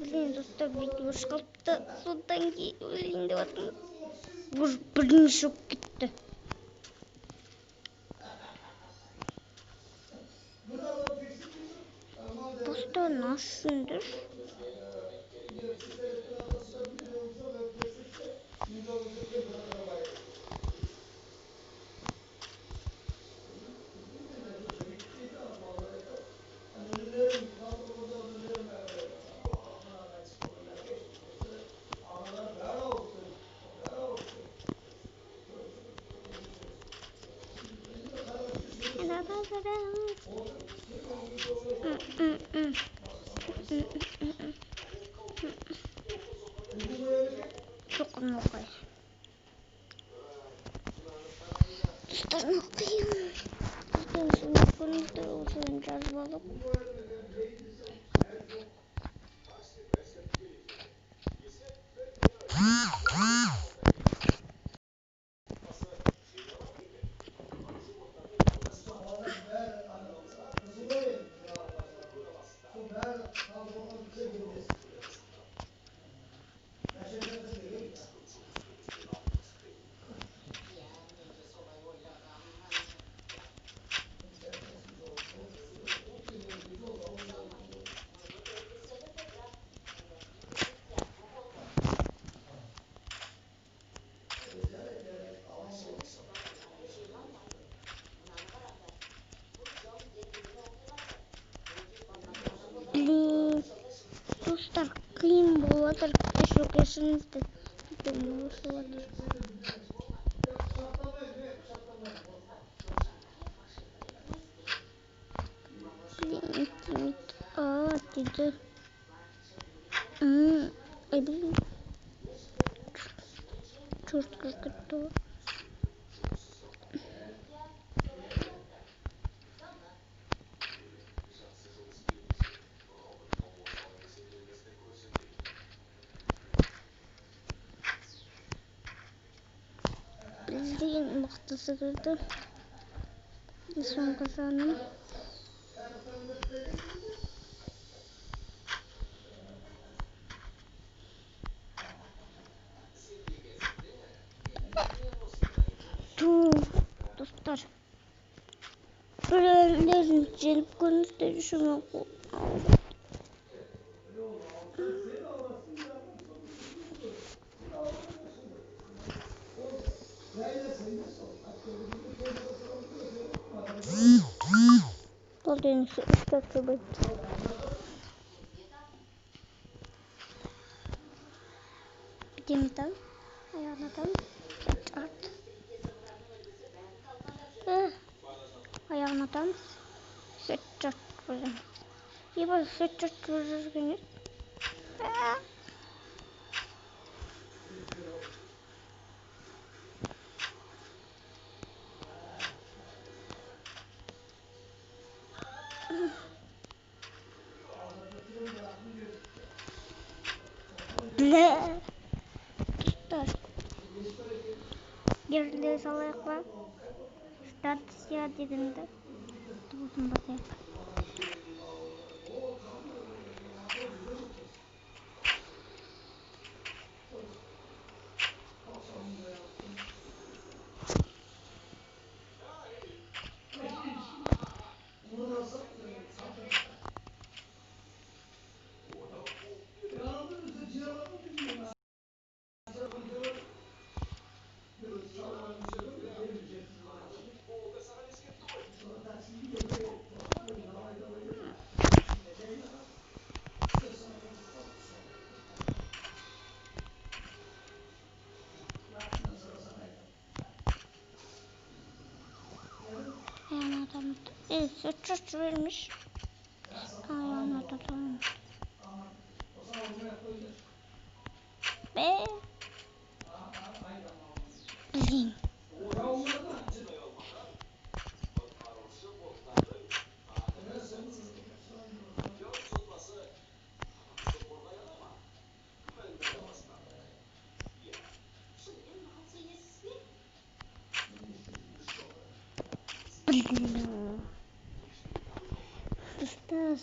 bileyim dostlar, video çıkarttı. Sodan öleyim de bakın. Birini şok gitti. Dostlar nasılsındır? Çok nokay. Dostlar nokayım. Ben şimdi bunu da oturacağız balık. Dostlar kıyım buladır. Çok yaşınızda. Dönüyorsunuz. Dedi. Ay bileyim. Çok kötü. Bildiğin noktası kırdı. Bir son kazanım. Dostlar. Böyle gelip konuştu şunu. Buldum şu üst katı bak. Demiden ayağından çat. Ayağından çat böyle. İyi bak çat vurur beni. Ne? Tutar. Geride salayaklar. Start ya dediğinde. Tuzun basayım. Ayağına sıçrat vermiş. Ayağına tutulmuş. Ve bileyim. Dostlar.